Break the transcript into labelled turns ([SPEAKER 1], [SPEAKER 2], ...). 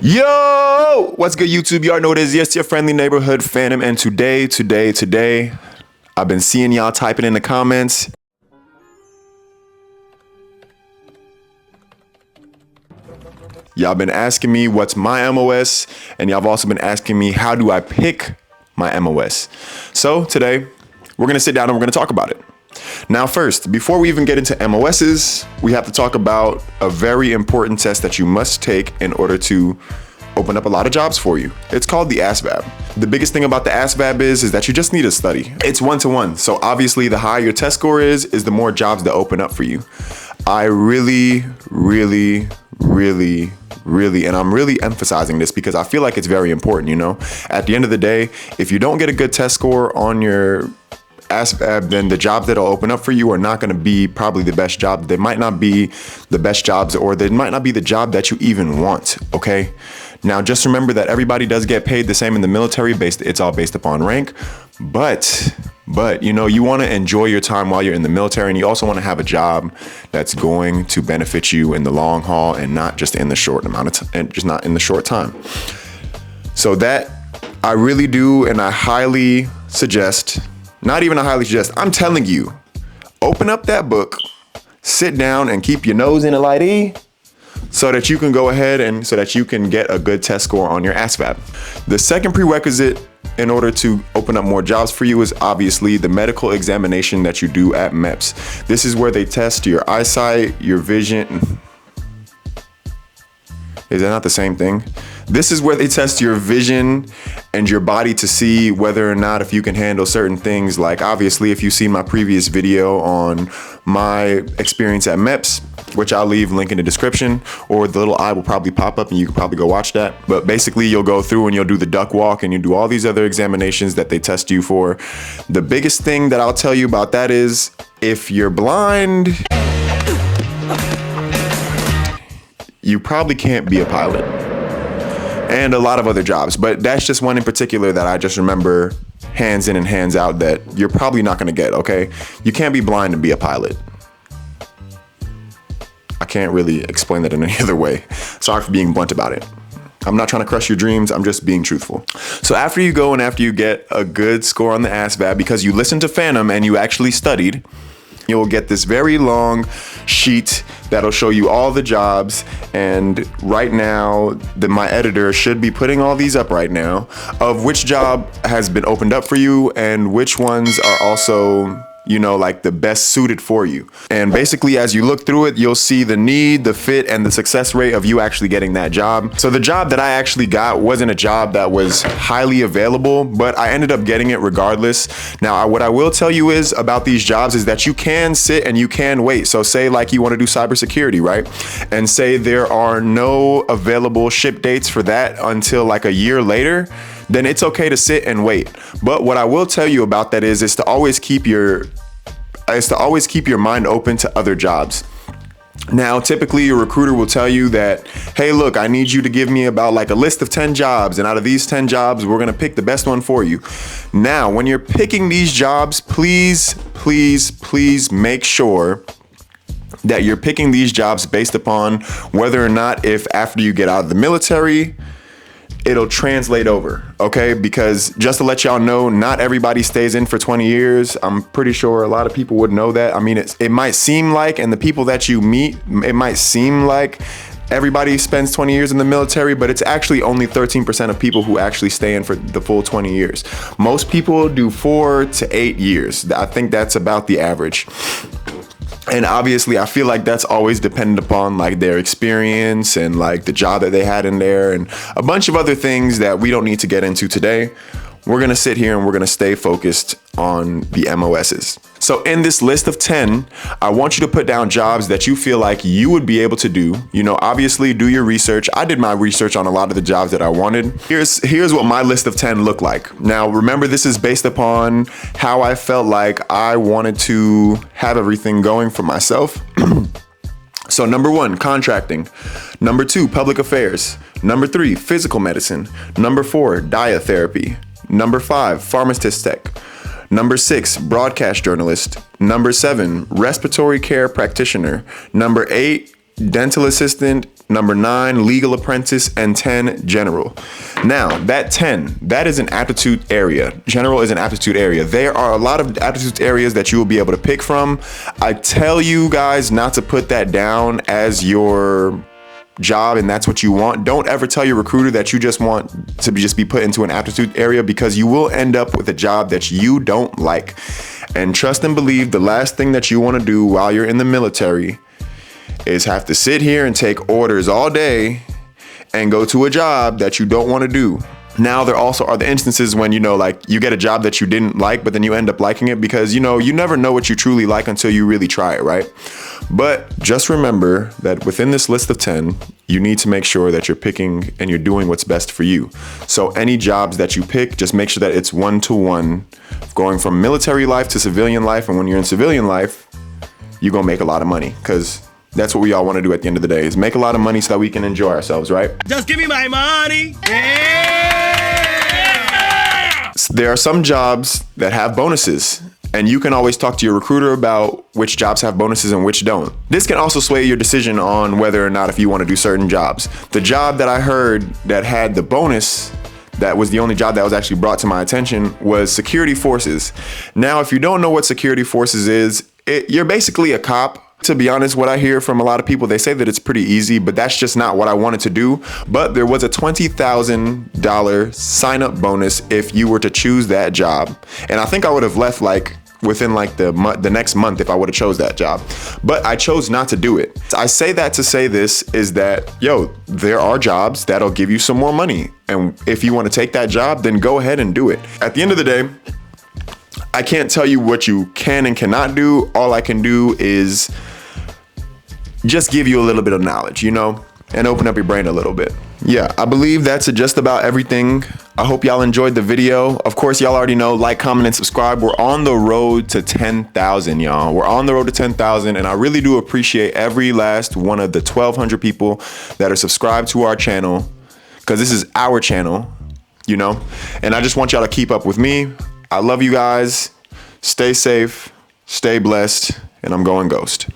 [SPEAKER 1] Yo, what's good, YouTube? You already know what it is. Yes, your friendly neighborhood Phantom. And today, I've been seeing y'all typing in the comments. Y'all been asking me what's my MOS, and y'all have also been asking me how do I pick my MOS. So today, we're gonna sit down and we're gonna talk about it. Now first, before we even get into MOSs, we have to talk about a very important test that you must take in order to open up a lot of jobs for you. It's called the ASVAB. The biggest thing about the ASVAB is that you just need to study. It's 1-to-1. So obviously the higher your test score is the more jobs that open up for you. I really, and I'm really emphasizing this because I feel like it's very important, you know? At the end of the day, if you don't get a good test score on your ASVAB, then the jobs that'll open up for you are not going to be probably the best job. They might not be the best jobs, or they might not be the job that you even want, okay? Now, just remember that everybody does get paid the same in the military. It's all based upon rank, but you know, you want to enjoy your time while you're in the military, and you also want to have a job that's going to benefit you in the long haul and not just in the short amount of time, and just not in the short time. So that I really do, and I highly suggest. Not even a highly suggest. I'm telling you, open up that book, sit down and keep your nose in a light E so that you can go ahead and so that you can get a good test score on your ASVAB. The second prerequisite in order to open up more jobs for you is obviously the medical examination that you do at MEPS. This is where they test your eyesight, your vision. Is that not the same thing? This is where they test your vision and your body to see whether or not if you can handle certain things. Like obviously, if you've seen my previous video on my experience at MEPS, which I'll leave link in the description, or the little eye will probably pop up and you can probably go watch that. But basically you'll go through and you'll do the duck walk and you do all these other examinations that they test you for. The biggest thing that I'll tell you about that is if you're blind, you probably can't be a pilot. And a lot of other jobs, but that's just one in particular that I just remember hands in and hands out that you're probably not gonna get, okay? You can't be blind and be a pilot. I can't really explain that in any other way. Sorry for being blunt about it. I'm not trying to crush your dreams, I'm just being truthful. So after you go and after you get a good score on the ASVAB, because you listened to Phantom and you actually studied, you'll get this very long sheet that'll show you all the jobs. And right now, my editor should be putting all these up right now of which job has been opened up for you and which ones are also, you know, like the best suited for you. And basically, as you look through it, you'll see the need, the fit, and the success rate of you actually getting that job. So the job that I actually got wasn't a job that was highly available, but I ended up getting it regardless. Now, what I will tell you is about these jobs is that you can sit and you can wait. So say like you want to do cybersecurity, right? And say there are no available ship dates for that until like a year later, then it's okay to sit and wait. But what I will tell you about that is to always keep your mind open to other jobs. Now, typically your recruiter will tell you that, hey, look, I need you to give me about like a list of 10 jobs. And out of these 10 jobs, we're going to pick the best one for you. Now, when you're picking these jobs, please make sure that you're picking these jobs based upon whether or not if after you get out of the military, it'll translate over, okay? Because just to let y'all know, not everybody stays in for 20 years. I'm pretty sure a lot of people would know that. I mean, it might seem like, and the people that you meet, it might seem like everybody spends 20 years in the military, but it's actually only 13% of people who actually stay in for the full 20 years. Most people do 4 to 8 years. I think that's about the average. And obviously, I feel like that's always dependent upon like their experience and like the job that they had in there and a bunch of other things that we don't need to get into today. We're going to sit here and we're going to stay focused on the MOSs. So in this list of 10, I want you to put down jobs that you feel like you would be able to do. You know, obviously do your research. I did my research on a lot of the jobs that I wanted. Here's what my list of 10 looked like. Now, remember, this is based upon how I felt like I wanted to have everything going for myself. So number 1, contracting. Number 2, public affairs. Number 3, physical medicine. Number 4, dietherapy. Number 5, pharmacist tech. Number 6, broadcast journalist. Number 7, respiratory care practitioner. Number 8, dental assistant. number 9, legal apprentice, and 10, general. Now, that 10, that is an aptitude area. General is an aptitude area. There are a lot of aptitude areas that you will be able to pick from. I tell you guys not to put that down as your job and that's what you want. Don't ever tell your recruiter that you just want to be put into an aptitude area, because you will end up with a job that you don't like. And trust and believe, the last thing that you want to do while you're in the military is have to sit here and take orders all day and go to a job that you don't want to do. Now, there also are the instances when, like you get a job that you didn't like, but then you end up liking it, because, you never know what you truly like until you really try it, right? But just remember that within this list of 10, you need to make sure that you're picking and you're doing what's best for you. So any jobs that you pick, just make sure that it's 1-to-1 going from military life to civilian life. And when you're in civilian life, you're going to make a lot of money, because that's what we all want to do at the end of the day, is make a lot of money so that we can enjoy ourselves, right?
[SPEAKER 2] Just give me my money. Yeah!
[SPEAKER 1] There are some jobs that have bonuses, and you can always talk to your recruiter about which jobs have bonuses and which don't. This can also sway your decision on whether or not if you want to do certain jobs. The job that I heard that had the bonus, that was the only job that was actually brought to my attention, was security forces. Now, if you don't know what security forces is, you're basically a cop. To be honest, what I hear from a lot of people, they say that it's pretty easy, but that's just not what I wanted to do. But there was a $20,000 sign-up bonus if you were to choose that job. And I think I would have left within the next month if I would have chose that job. But I chose not to do it. I say that to say this is that, there are jobs that'll give you some more money. And if you want to take that job, then go ahead and do it. At the end of the day, I can't tell you what you can and cannot do. All I can do is just give you a little bit of knowledge, and open up your brain a little bit. Yeah, I believe that's just about everything. I hope y'all enjoyed the video. Of course, y'all already know, like, comment, and subscribe. We're on the road to 10,000, y'all. We're on the road to 10,000, and I really do appreciate every last one of the 1,200 people that are subscribed to our channel, because this is our channel, and I just want y'all to keep up with me. I love you guys. Stay safe, stay blessed, and I'm going Ghost.